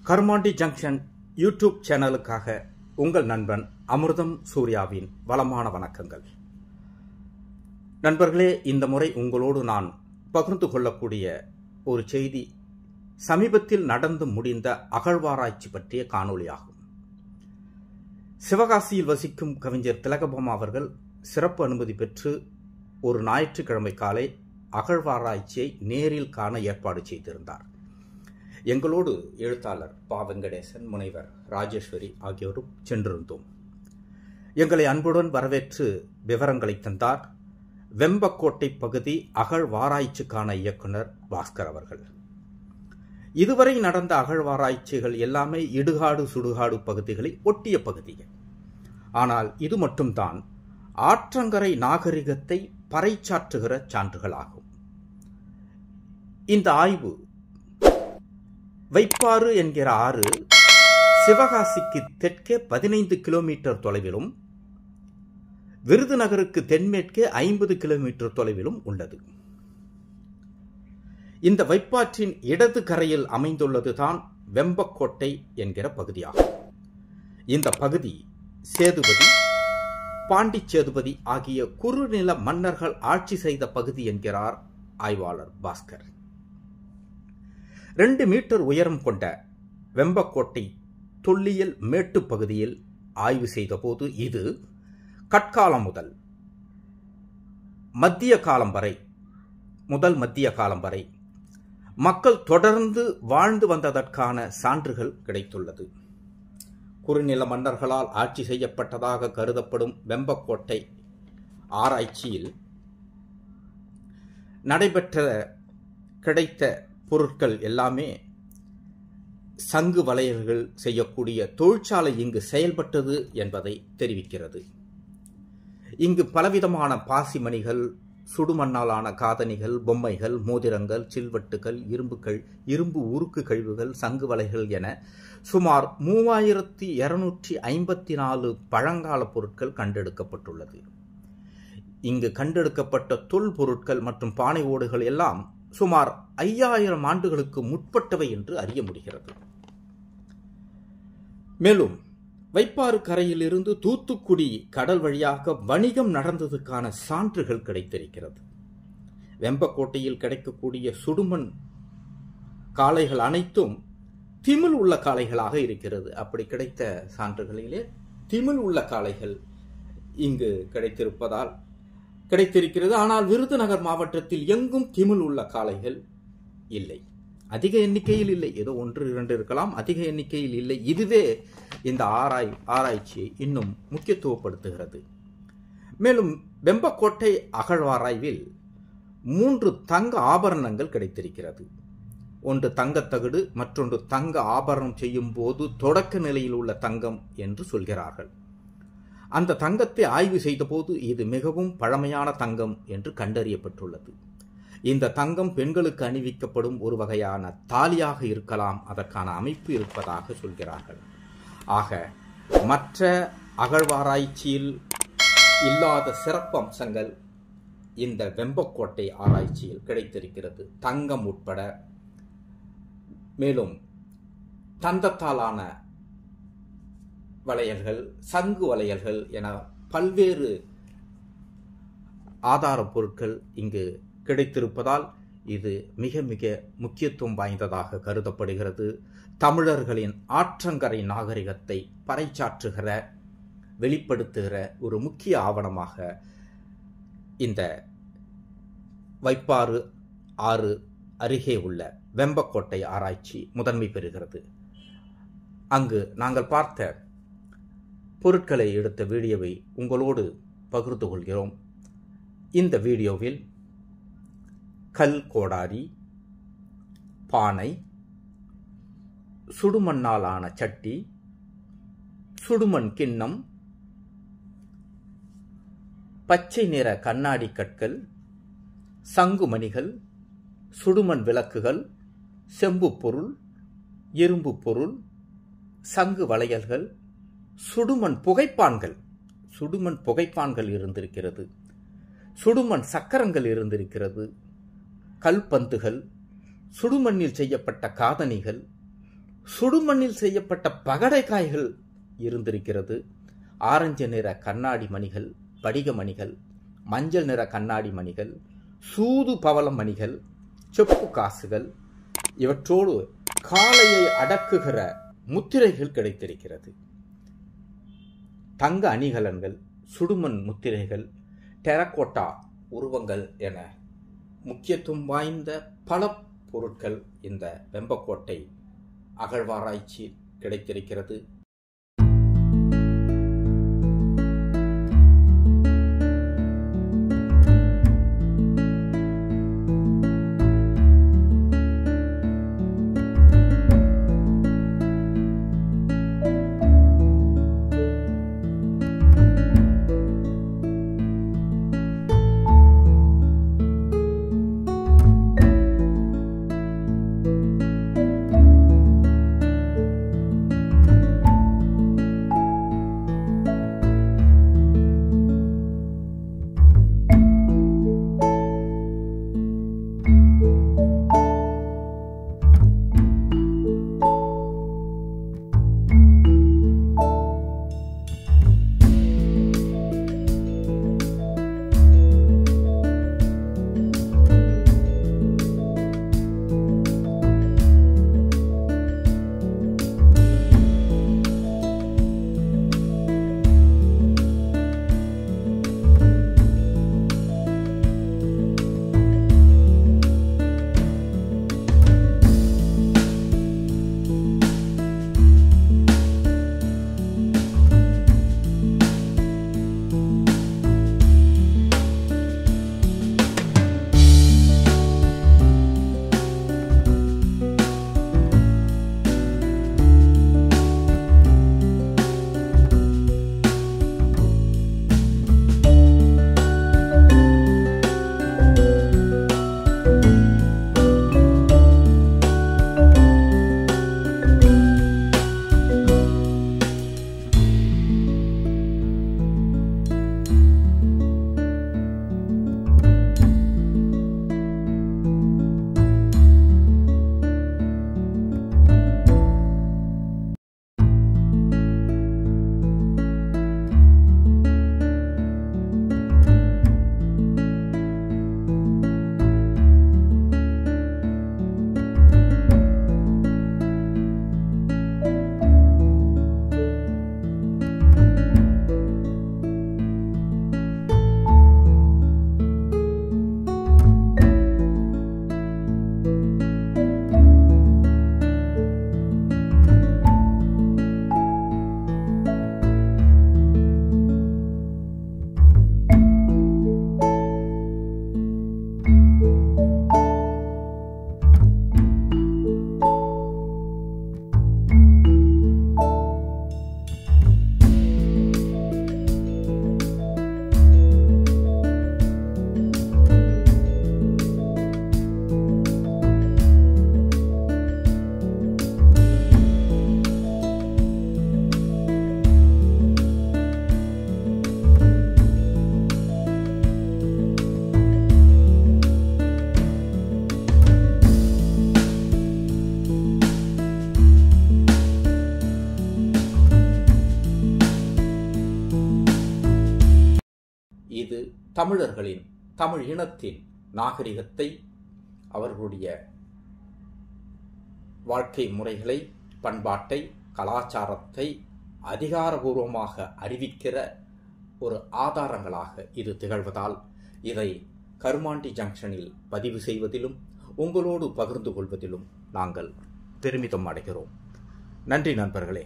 Karumandi junction YouTube சேனலுக்காக உங்கள் நண்பன் அமிர்தம் சூர்யாவின் வளமான வணக்கங்கள். நண்பர்களே, இந்த முறை உங்களோடு நான் பகிர்ந்து கொள்ளக்கூடிய ஒரு செய்தி சமீபத்தில் நடந்து முடிந்த அகழ்வாராய்ச்சி பற்றிய காணொளியாகும். சிவகாசியில் வசிக்கும் கவிஞர் திலகபாமா அவர்கள் சிறப்பு அனுமதி பெற்று ஒரு ஞாயிற்றுக்கிழமை காலை அகழ்வாராய்ச்சியை நேரில் காண ஏற்பாடு செய்திருந்தார். எங்களோடு எழுத்தாளர் பா. வெங்கடேசன், முனைவர் ராஜேஸ்வரி ஆகியோரும் சென்றிருந்தோம். எங்களை அன்புடன் வரவேற்று விவரங்களை தந்தார் வெம்பக்கோட்டை பகுதி அகழ்வாராய்ச்சிக்கான இயக்குனர் பாஸ்கர் அவர்கள். இதுவரை நடந்த அகழ்வாராய்ச்சிகள் எல்லாமே இடுகாடு சுடுகாடு பகுதிகளை ஒட்டிய பகுதிகள். ஆனால் இது மட்டும்தான் ஆற்றங்கரை நாகரிகத்தை பறைசாற்றுகிற சான்றுகளாகும். இந்த ஆய்வு வைப்பாறு என்கிற ஆறு சிவகாசிக்கு தெற்கே 15 கிலோமீட்டர் தொலைவிலும் விருதுநகருக்கு தென்மேற்கே 50 கிலோமீட்டர் தொலைவிலும் உள்ளது. இந்த வைப்பாற்றின் இடது கரையில் அமைந்துள்ளதுதான் வெம்பக்கோட்டை என்கிற பகுதியாகும். இந்த பகுதி சேதுபதி, பாண்டிச்சேதுபதி ஆகிய குறுநில மன்னர்கள் ஆட்சி செய்த பகுதி என்கிறார் ஆய்வாளர் பாஸ்கர். 2 மீட்டர் உயரம் கொண்ட வெம்பக்கோட்டை தொல்லியல் மேட்டு பகுதியில் ஆய்வு செய்த போது இது கற்காலம் முதல் மத்திய காலம் வரை மக்கள் தொடர்ந்து வாழ்ந்து வந்ததற்கான சான்றுகள் கிடைத்துள்ளது. குறுநில மன்னர்களால் ஆட்சி செய்யப்பட்டதாக கருதப்படும் வெம்பக்கோட்டை ஆராய்ச்சியில் கிடைத்த பொருட்கள் எல்லாமே சங்கு வளையல்கள் செய்யக்கூடிய தொழிற்சாலை இங்கு செயல்பட்டது என்பதை தெரிவிக்கிறது. இங்கு பலவிதமான பாசிமணிகள், சுடுமண்ணாலான காதணிகள், பொம்மைகள், மோதிரங்கள், சில்வட்டுகள், இரும்பு உருக்கு கழிவுகள், சங்கு வலைகள் என சுமார் 3254 பழங்கால பொருட்கள் கண்டெடுக்கப்பட்டுள்ளது. இங்கு கண்டெடுக்கப்பட்ட தொல் பொருட்கள் மற்றும் பானை ஓடுகள் எல்லாம் சுமார் 5000 ஆண்டுகளுக்கு முற்பட்டவை என்று அறிய முடிகிறது. மேலும் வைப்பாறு கரையிலிருந்து தூத்துக்குடி கடல் வழியாக வணிகம் நடந்ததுக்கான சான்றுகள் கிடைத்திருக்கிறது. வெம்பக்கோட்டையில் கிடைக்கக்கூடிய சுடுமண் காளைகள் அனைத்தும் திமில் உள்ள காளைகளாக இருக்கிறது. அப்படி கிடைத்த சான்றுகளிலே திமில் உள்ள காளைகள் இங்கு கிடைத்திருக்கிறது. ஆனால் விருதுநகர் மாவட்டத்தில் எங்கும் திமில் உள்ள காளைகள் இல்லை. அதிக எண்ணிக்கையில் இல்லை, ஏதோ 1-2 இருக்கலாம், அதிக எண்ணிக்கையில் இல்லை. இதுவே இந்த ஆராய்ச்சியை இன்னும் முக்கியத்துவப்படுத்துகிறது. மேலும் வெம்பக்கோட்டை அகழ்வாராய்வில் 3 தங்க ஆபரணங்கள் கிடைத்திருக்கிறது. ஒன்று தங்கத்தகடு, மற்றொன்று தங்க ஆபரணம் செய்யும் போது தொடக்க நிலையில் உள்ள தங்கம் என்று சொல்கிறார்கள். அந்த தங்கத்தை ஆய்வு செய்த போது இது மிகவும் பழமையான தங்கம் என்று கண்டறியப்பட்டுள்ளது. இந்த தங்கம் பெண்களுக்கு அணிவிக்கப்படும் ஒரு வகையான தாலியாக இருக்கலாம், அதற்கான அமைப்பு இருப்பதாக சொல்கிறார்கள். ஆக மற்ற அகழ்வாராய்ச்சியில் இல்லாத சிறப்பு அம்சங்கள் இந்த வெம்பக்கோட்டை ஆராய்ச்சியில் கிடைத்திருக்கிறது. தங்கம் உட்பட மேலும் தந்தத்தாலான வளையல்கள், சங்கு வளையல்கள் என பல்வேறு ஆதார பொருட்கள் இங்கு கிடைத்திருப்பதால் இது மிக மிக முக்கியத்துவம் வாய்ந்ததாக கருதப்படுகிறது. தமிழர்களின் ஆற்றங்கரை நாகரிகத்தை பறைசாற்றுகிற, வெளிப்படுத்துகிற ஒரு முக்கிய ஆவணமாக இந்த வைப்பாறு ஆறு அருகே உள்ள வெம்பக்கோட்டை ஆராய்ச்சி முதன்மை பெறுகிறது. அங்கு நாங்கள் பார்த்த பொருட்களை எடுத்த வீடியோவை உங்களோடு பகிர்ந்து கொள்கிறோம். இந்த வீடியோவில் கல் கோடாரி, பானை, சுடுமண்ணாலான சட்டி, சுடுமண் கிண்ணம், பச்சை நிற கண்ணாடி கற்கள், சங்குமணிகள், சுடுமண் விளக்குகள், செம்பு பொருள், இரும்பு பொருள், சங்கு வளையல்கள், சுடுமண் புகைப்பான்கள் இருந்திருக்கிறது, சுடுமண் சக்கரங்கள் இருந்திருக்கிறது, கல்பந்துகள், சுடுமண்ணில் செய்யப்பட்ட காதணிகள், சுடுமண்ணில் செய்யப்பட்ட பகடைக்காய்கள் இருந்திருக்கிறது. ஆரஞ்சு நிற கண்ணாடி மணிகள், படிக மணிகள், மஞ்சள் நிற கண்ணாடி மணிகள், சூது பவள மணிகள், செப்பு காசுகள், இவற்றோடு காளையை அடக்குகிற முத்திரைகள் கிடைத்திருக்கிறது. தங்க அணிகலன்கள், சுடுமண் முத்திரைகள், டெரக்கோட்டா உருவங்கள் என முக்கியத்துவம் வாய்ந்த பல பொருட்கள் இந்த வெம்பக்கோட்டை அகழ்வாராய்ச்சி கிடைத்திருக்கிறது. இது தமிழர்களின், தமிழ் இனத்தின் நாகரிகத்தை, அவர்களுடைய வாழ்க்கை முறைகளை, பண்பாட்டை, கலாச்சாரத்தை அதிகாரபூர்வமாக அறிவிக்கிற ஒரு ஆதாரங்களாக இது திகழ்வதால் இதை கருமாண்டி ஜங்ஷனில் பதிவு செய்வதிலும் உங்களோடு பகிர்ந்து கொள்வதிலும் நாங்கள் பெருமிதம் அடைகிறோம். நன்றி நண்பர்களே.